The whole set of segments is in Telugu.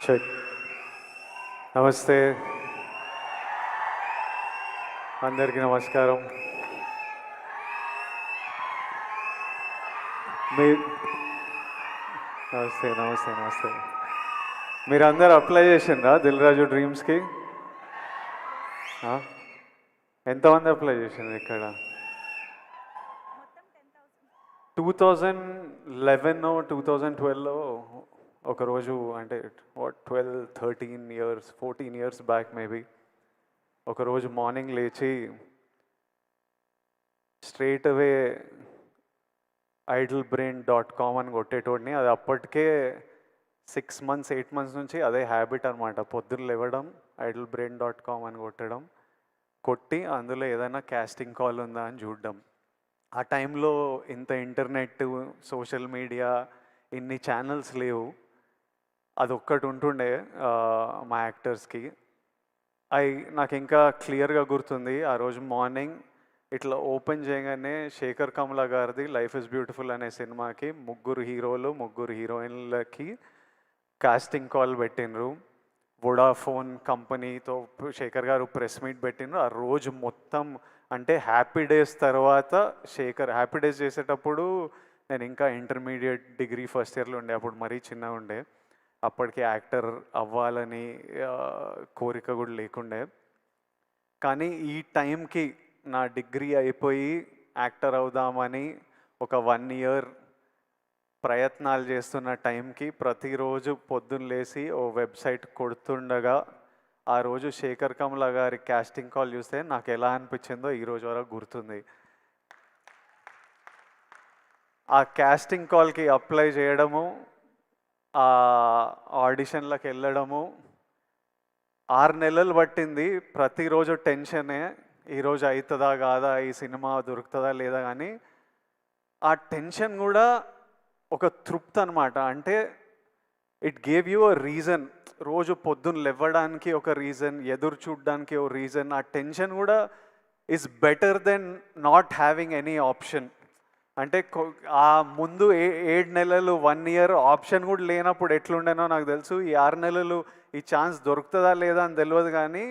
చెక్. నమస్తే, అందరికీ నమస్కారం. మీ నమస్తే నమస్తే నమస్తే. మీరందరూ అప్లై చేసిండ్రా దిల్ రాజు డ్రీమ్స్కి? ఎంతమంది అప్లై చేసిండ్రు ఇక్కడ? 2011 2012లో ఒకరోజు, అంటే 12-13 ఇయర్స్ 14 ఇయర్స్ బ్యాక్ మేబీ, ఒకరోజు మార్నింగ్ లేచి స్ట్రైట్ అవే idlebrain.com అని కొట్టేటోడిని. అది అప్పటికే 6 months 8 months నుంచి అదే హ్యాబిట్ అనమాట. పొద్దున్న లేవడం, idlebrain.com అని కొట్టి అందులో ఏదైనా కాస్టింగ్ కాల్ ఉందా అని చూడడం. ఆ టైంలో ఇంత ఇంటర్నెట్, సోషల్ మీడియా, ఇన్ని ఛానల్స్ లేవు. అది ఒక్కటి ఉంటుండే మా యాక్టర్స్కి. నాకు ఇంకా క్లియర్గా గుర్తుంది. ఆ రోజు మార్నింగ్ ఇట్లా ఓపెన్ చేయగానే శేఖర్ కమల గారిది లైఫ్ ఇస్ బ్యూటిఫుల్ అనే సినిమాకి 3 హీరోలు 3 హీరోయిన్లకి కాస్టింగ్ కాల్ పెట్టినరు. వొడాఫోన్ కంపెనీతో శేఖర్ గారు ప్రెస్ మీట్ పెట్టినరు. ఆ రోజు మొత్తం, అంటే హ్యాపీ డేస్ తర్వాత హ్యాపీ డేస్ చేసేటప్పుడు నేను ఇంకా ఇంటర్మీడియట్ డిగ్రీ ఫస్ట్ ఇయర్లో ఉండే. అప్పుడు మరీ చిన్నగా ఉండే. అప్పటికి యాక్టర్ అవ్వాలని కోరిక కూడా లేకుండే. కానీ ఈ టైంకి నా డిగ్రీ అయిపోయి యాక్టర్ అవుదామని ఒక 1 year ప్రయత్నాలు చేస్తున్న టైంకి ప్రతిరోజు పొద్దున్న లేసి ఓ వెబ్సైట్ కొడుతుండగా ఆ రోజు శేఖర్ కమల గారి కాస్టింగ్ కాల్ చూస్తే నాకు ఎలా అనిపించిందో ఈరోజు వరకు గుర్తుంది. ఆ కాస్టింగ్ కాల్కి అప్లై చేయడము, ఆ ఆడిషన్లకు వెళ్ళడము 6 నెలలు పట్టింది. ప్రతిరోజు టెన్షనే, ఈరోజు అవుతుందా కాదా, ఈ సినిమా దొరుకుతుందా లేదా. కానీ ఆ టెన్షన్ కూడా ఒక తృప్తి అనమాట. అంటే it gave you a reason. రోజు పొద్దున్న లేవడానికి ఒక రీజన్, ఎదురు చూడడానికి ఒక రీజన్. ఆ టెన్షన్ కూడా is better than not having any option. అంటే ఆ ముందు 7 నెలలు 1 year ఆప్షన్ కూడా లేనప్పుడు ఎట్లుండేనో నాకు తెలుసు. ఈ 6 నెలలు ఈ ఛాన్స్ దొరుకుతుందా లేదా అని తెలియదు, కానీ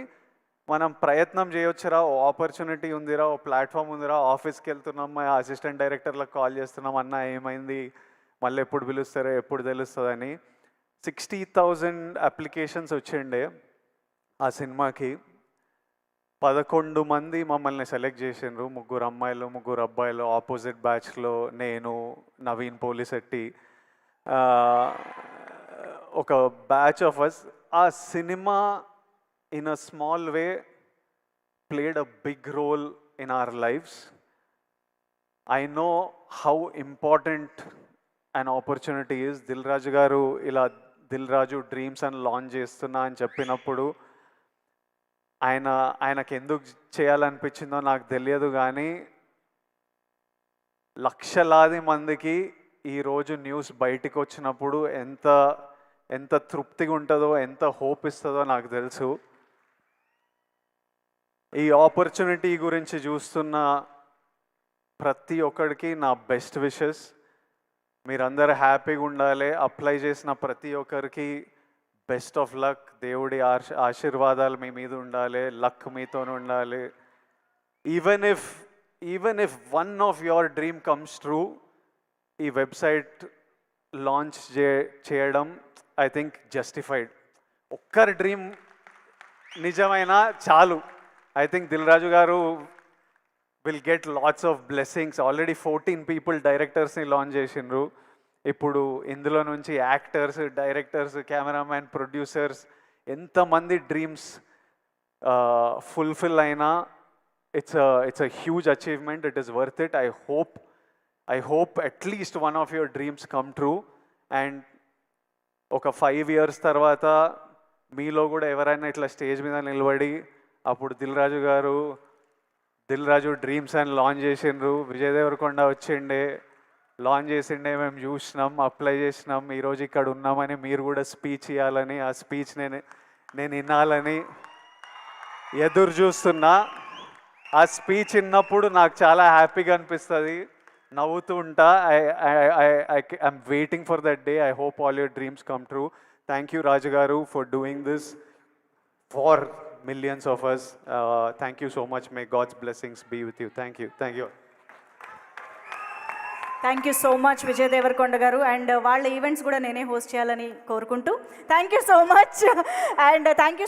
మనం ప్రయత్నం చేయొచ్చురా, ఓ ఆపర్చునిటీ ఉందిరా, ఓ ప్లాట్ఫామ్ ఉందిరా, ఆఫీస్కి వెళ్తున్నాం, అసిస్టెంట్ డైరెక్టర్లకు కాల్ చేస్తున్నాం, అన్న ఏమైంది, మళ్ళీ ఎప్పుడు పిలుస్తారో ఎప్పుడు తెలుస్తుందని. 60,000 అప్లికేషన్స్ వచ్చిండే ఆ సినిమాకి. 11 మంది మమ్మల్ని సెలెక్ట్ చేసిండ్రు. 3 అమ్మాయిలు 3 అబ్బాయిలు. ఆపోజిట్ బ్యాచ్లో నేను, నవీన్ పోలిశెట్టి, ఒక బ్యాచ్ ఆఫ్ అస్. ఆ cinema in a small way played a big role in our lives. I know how important an opportunity is. Dil Raju garu ila Dil Raju Dreams and launch చేస్తున్నా అని చెప్పినప్పుడు ఆయనకి ఎందుకు చేయాలనిపించిందో నాకు తెలియదు, కానీ లక్షలాది మందికి ఈరోజు న్యూస్ బయటికి వచ్చినప్పుడు ఎంత తృప్తిగా ఉంటుందో, ఎంత హోప్ ఇస్తుందో నాకు తెలుసు. ఈ ఆపర్చునిటీ గురించి చూస్తున్న ప్రతి ఒక్కడికి నా బెస్ట్ విషెస్. మీరందరూ హ్యాపీగా ఉండాలి. అప్లై చేసిన ప్రతి ఒక్కరికి బెస్ట్ ఆఫ్ లక్. దేవుడి ఆశీర్వాదాలు మీ మీద ఉండాలి, లక్ మీతో ఉండాలి. Even if one of your dream comes true, ఈ వెబ్సైట్ లాంచ్ చేయడం ఐ థింక్ జస్టిఫైడ్. ఒక్కరి డ్రీమ్ నిజమైనా చాలు. I think Dil Raju garu will get lots of blessings. Already 14 people directors ni launch చేసిండ్రు. ఇప్పుడు ఇందులో నుంచి యాక్టర్స్, డైరెక్టర్స్, కెమెరామ్యాన్, ప్రొడ్యూసర్స్ ఎంతమంది డ్రీమ్స్ ఫుల్ఫిల్ అయినా it's a huge achievement. It is worth it. I hope at least one of your dreams come true. And ఒక 5 years తర్వాత మీలో కూడా ఎవరైనా ఇట్లా స్టేజ్ మీద నిలబడి అప్పుడు దిల్ రాజు డ్రీమ్స్ అని లాంచ్ చేసిండ్రు, విజయ్ దేవరకొండ వచ్చిండే, లాంచ్ చేసిండే, మేము చూసినాం, అప్లై చేసినాం, ఈరోజు ఇక్కడ ఉన్నామని మీరు కూడా స్పీచ్ ఇవ్వాలని, ఆ స్పీచ్ నేను వినాలని ఎదురు చూస్తున్నా. ఆ స్పీచ్ విన్నప్పుడు నాకు చాలా హ్యాపీగా అనిపిస్తుంది, నవ్వుతూ ఉంటా. I'm waiting for that day. I hope all your dreams come true. Thank you Raju garu for doing this for millions of us. Thank you so much. May God's blessings be with you. Thank you. Thank you so much Vijay Deverakonda garu. And వాళ్ళ ఈవెంట్స్ కూడా నేనే హోస్ట్ చేయాలని కోరుకుంటూ thank you so much. And thank you.